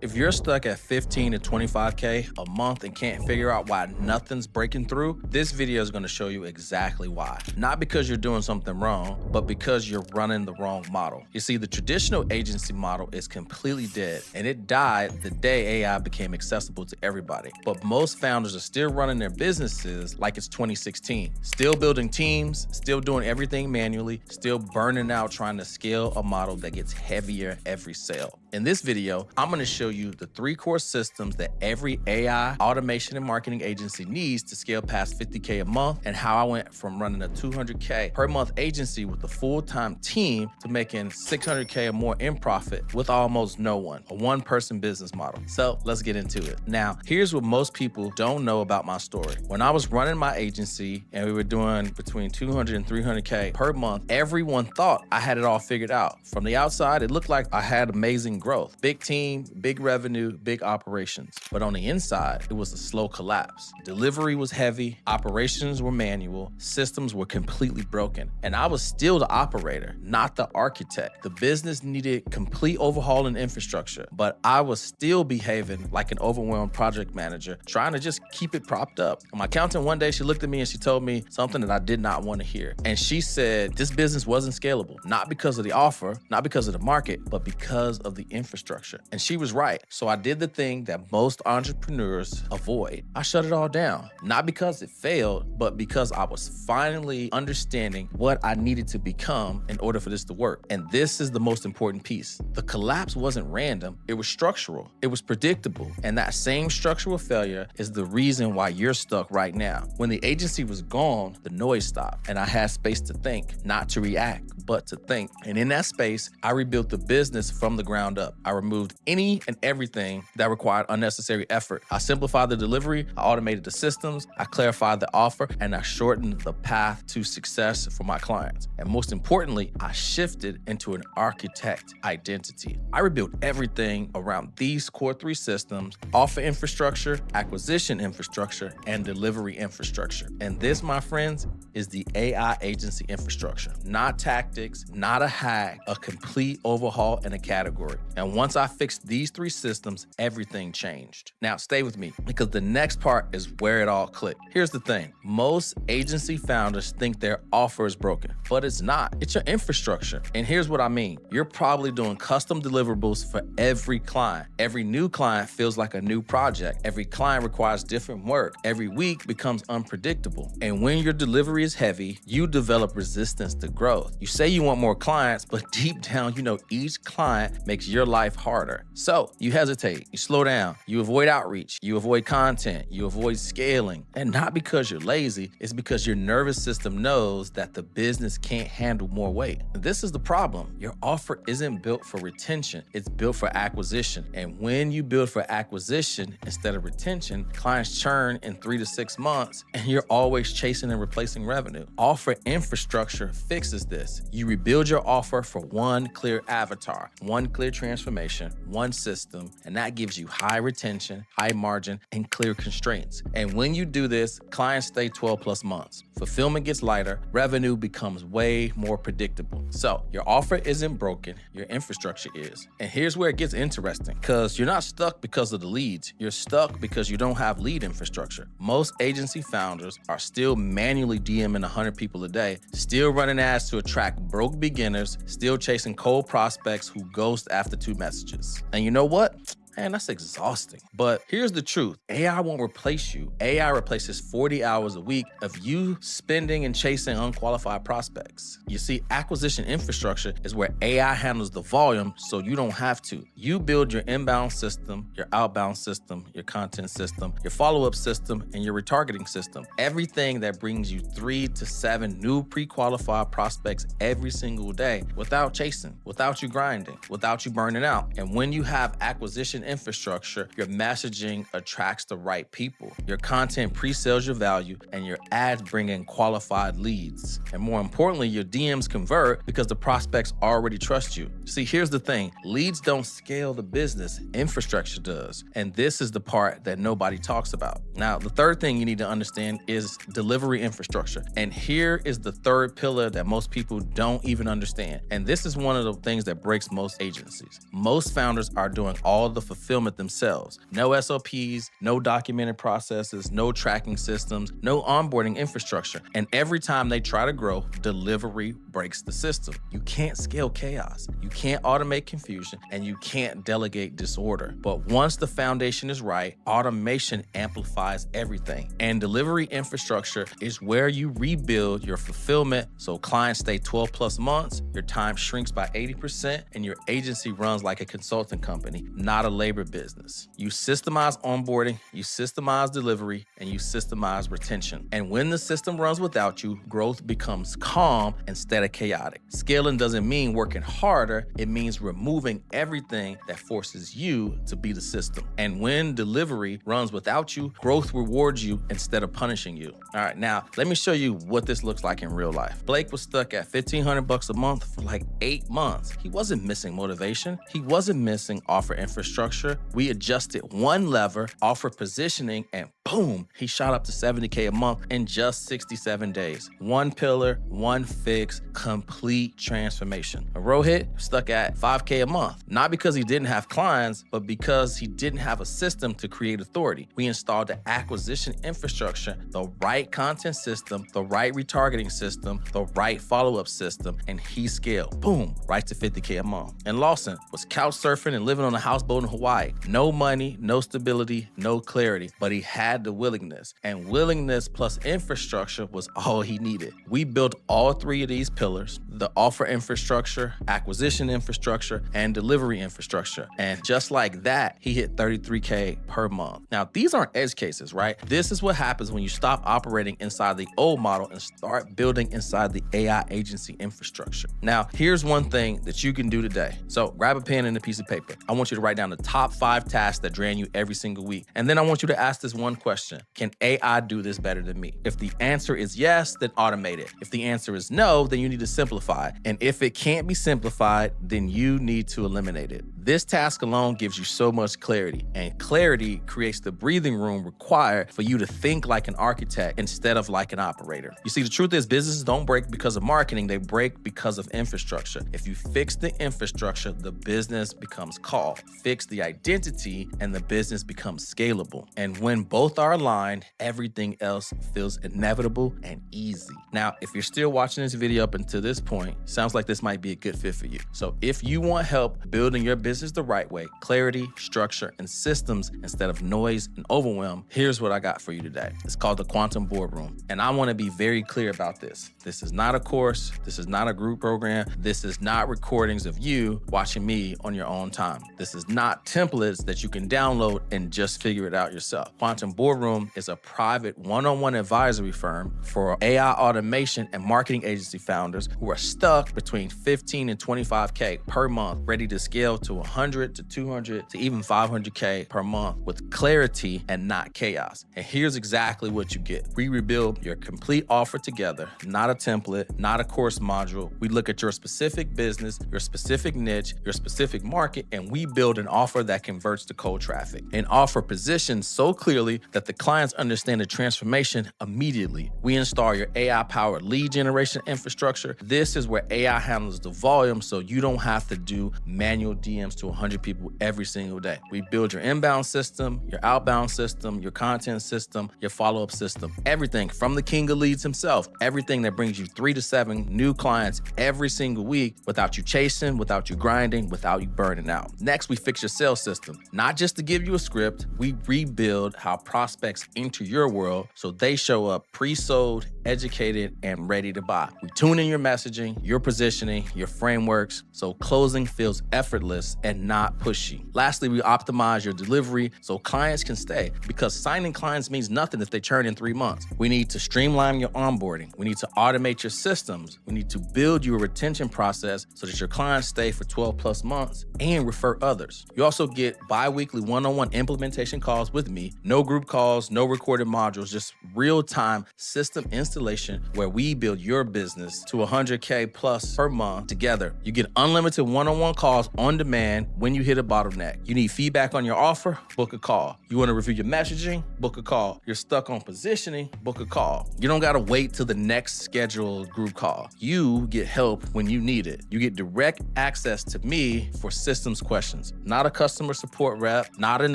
If you're stuck at 15 to 25K a month and can't figure out why nothing's breaking through, this video is going to show you exactly why. Not because you're doing something wrong, but because you're running the wrong model. You see, the traditional agency model is completely dead, and it died the day AI became accessible to everybody. But most founders are still running their businesses like it's 2016. Still building teams, still doing everything manually, still burning out trying to scale a model that gets heavier every sale. In this video, I'm going to show you the 3 core systems that every AI, automation, and marketing agency needs to scale past 50K a month, and how I went from running a 200K per month agency with a full-time team to making 600K or more in profit with almost no one, a one-person business model. So let's get into it. Now, here's what most people don't know about my story. When I was running my agency and we were doing between 200 and 300K per month, everyone thought I had it all figured out. From the outside, it looked like I had amazing growth. Big team, big revenue, big operations. But on the inside, it was a slow collapse. Delivery was heavy, operations were manual, systems were completely broken. And I was still the operator, not the architect. The business needed complete overhaul in infrastructure, but I was still behaving like an overwhelmed project manager, trying to just keep it propped up. My accountant one day, she looked at me and she told me something that I did not want to hear. And she said, this business wasn't scalable, not because of the offer, not because of the market, but because of the infrastructure. And she was right. So I did the thing that most entrepreneurs avoid. I shut it all down, not because it failed, but because I was finally understanding what I needed to become in order for this to work. And this is the most important piece. The collapse wasn't random, it was structural, it was predictable. And that same structural failure is the reason why you're stuck right now. When the agency was gone, the noise stopped, and I had space to think, not to react, but to think. And in that space, I rebuilt the business from the ground up. I removed any and everything that required unnecessary effort. I simplified the delivery, I automated the systems, I clarified the offer, and I shortened the path to success for my clients. And most importantly, I shifted into an architect identity. I rebuilt everything around these core 3 systems: offer infrastructure, acquisition infrastructure, and delivery infrastructure. And this, my friends, is the AI agency infrastructure. Not tactics, not a hack, a complete overhaul in a category. And once I fixed these 3 systems, everything changed. Now stay with me, because the next part is where it all clicked. Here's the thing. Most agency founders think their offer is broken, but it's not. It's your infrastructure. And here's what I mean. You're probably doing custom deliverables for every client. Every new client feels like a new project. Every client requires different work. Every week becomes unpredictable. And when your delivery is heavy, you develop resistance to growth. You say you want more clients, but deep down, you know each client makes your life harder. So you hesitate, you slow down, you avoid outreach, you avoid content, you avoid scaling. And not because you're lazy, it's because your nervous system knows that the business can't handle more weight. This is the problem. Your offer isn't built for retention, it's built for acquisition. And when you build for acquisition instead of retention, clients churn in 3 to 6 months, and you're always chasing and replacing revenue. Offer infrastructure fixes this. You rebuild your offer for one clear avatar, one clear transformation, one system, and that gives you high retention, high margin, and clear constraints. And when you do this, clients stay 12 plus months. Fulfillment gets lighter, revenue becomes way more predictable. So your offer isn't broken, your infrastructure is. And here's where it gets interesting, because you're not stuck because of the leads. You're stuck because you don't have lead infrastructure. Most agency founders are still manually DMing 100 people a day, still running ads to attract broke beginners, still chasing cold prospects who ghost after 2 messages. And you know what? Man, that's exhausting. But here's the truth. AI won't replace you. AI replaces 40 hours a week of you spending and chasing unqualified prospects. You see, acquisition infrastructure is where AI handles the volume so you don't have to. You build your inbound system, your outbound system, your content system, your follow-up system, and your retargeting system. Everything that brings you 3 to 7 new pre-qualified prospects every single day without chasing, without you grinding, without you burning out. And when you have acquisition infrastructure, your messaging attracts the right people. Your content pre-sells your value, and your ads bring in qualified leads. And more importantly, your DMs convert because the prospects already trust you. See, here's the thing. Leads don't scale the business, infrastructure does. And this is the part that nobody talks about. Now, the third thing you need to understand is delivery infrastructure. And here is the third pillar that most people don't even understand. And this is one of the things that breaks most agencies. Most founders are doing all the fulfillment themselves. No SOPs, no documented processes, no tracking systems, no onboarding infrastructure. And every time they try to grow, delivery breaks the system. You can't scale chaos. You can't automate confusion, and you can't delegate disorder. But once the foundation is right, automation amplifies everything. And delivery infrastructure is where you rebuild your fulfillment so clients stay 12 plus months, your time shrinks by 80%, and your agency runs like a consulting company, not a labor business. You systemize onboarding, you systemize delivery, and you systemize retention. And when the system runs without you, growth becomes calm instead of chaotic. Scaling doesn't mean working harder, it means removing everything that forces you to be the system. And when delivery runs without you, growth rewards you instead of punishing you. All right, now let me show you what this looks like in real life. Blake was stuck at $1,500 a month for like 8 months. He wasn't missing motivation. He wasn't missing offer infrastructure. We adjusted one lever, offer positioning, and boom, he shot up to $70K a month in just 67 days. One pillar, one fix, complete transformation. Rohit stuck at $5K a month, not because he didn't have clients, but because he didn't have a system to create authority. We installed the acquisition infrastructure, the right content system, the right retargeting system, the right follow-up system, and he scaled. Boom, right to $50K a month. And Lawson was couch surfing and living on a houseboat in Hawaii. No money, no stability, no clarity, but he had the willingness. And willingness plus infrastructure was all he needed. We built all three of these pillars: the offer infrastructure, acquisition infrastructure, and delivery infrastructure. And just like that, he hit $33K per month. Now, these aren't edge cases, right? This is what happens when you stop operating inside the old model and start building inside the AI agency infrastructure. Now, here's one thing that you can do today. So grab a pen and a piece of paper. I want you to write down the top 5 tasks that drain you every single week. And then I want you to ask this one question: can AI do this better than me? If the answer is yes, then automate it. If the answer is no, then you need to simplify. And if it can't be simplified, then you need to eliminate it. This task alone gives you so much clarity, and clarity creates the breathing room required for you to think like an architect instead of like an operator. You see, the truth is businesses don't break because of marketing, they break because of infrastructure. If you fix the infrastructure, the business becomes called. Fix the identity and the business becomes scalable. And when both are aligned, everything else feels inevitable and easy. Now, if you're still watching this video up until this point, sounds like this might be a good fit for you. So if you want help building your business the right way, clarity, structure, and systems instead of noise and overwhelm, here's what I got for you today. It's called the Quantum Boardroom. And I want to be very clear about this. This is not a course. This is not a group program. This is not recordings of you watching me on your own time. This is not templates that you can download and just figure it out yourself. Quantum Boardroom is a private one-on-one advisory firm for AI automation and marketing agency founders who are stuck between 15 and 25K per month, ready to scale to 100 to 200 to even 500K per month with clarity and not chaos. And here's exactly what you get. We rebuild your complete offer together, not a template, not a course module. We look at your specific business, your specific niche, your specific market, and we build an offer that converts to cold traffic. An offer positioned so clearly that the clients understand the transformation immediately. We install your AI-powered lead generation infrastructure. This is where AI handles the volume so you don't have to do manual DMs to 100 people every single day. We build your inbound system, your outbound system, your content system, your follow-up system, everything from the king of leads himself, everything that brings you 3 to 7 new clients every single week without you chasing, without you grinding, without you burning out. Next, we fix your sales system. Not just to give you a script, we rebuild how prospects enter your world so they show up pre-sold, educated, and ready to buy. We tune in your messaging, your positioning, your frameworks, so closing feels effortless and not pushy. Lastly, we optimize your delivery so clients can stay, because signing clients means nothing if they churn in 3 months. We need to streamline your onboarding. We need to automate your systems. We need to build you a retention process so that your clients stay for 12 plus months and refer others. You also get bi-weekly one-on-one implementation calls with me, no group calls, no recorded modules, just real-time system installation where we build your business to 100K plus per month together. You get unlimited one-on-one calls on demand plan when you hit a bottleneck. You need feedback on your offer? Book a call. You want to review your messaging? Book a call. You're stuck on positioning? Book a call. You don't got to wait till the next scheduled group call. You get help when you need it. You get direct access to me for systems questions. Not a customer support rep, not an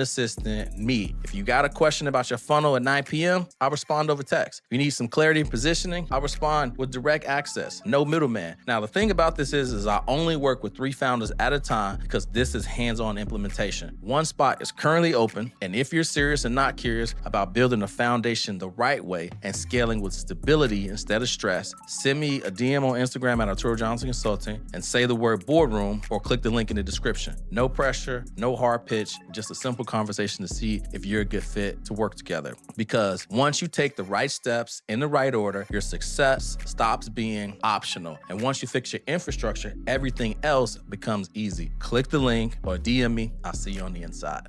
assistant, me. If you got a question about your funnel at 9 p.m., I'll respond over text. If you need some clarity in positioning, I'll respond with direct access. No middleman. Now, the thing about this is I only work with 3 founders at a time because this is hands-on implementation. One spot is currently open, and if you're serious and not curious about building a foundation the right way and scaling with stability instead of stress, send me a DM on Instagram at Arturo Johnson Consulting and say the word boardroom or click the link in the description. No pressure, no hard pitch, just a simple conversation to see if you're a good fit to work together. Because once you take the right steps in the right order, your success stops being optional. And once you fix your infrastructure, everything else becomes easy. Click the link or DM me. I'll see you on the inside.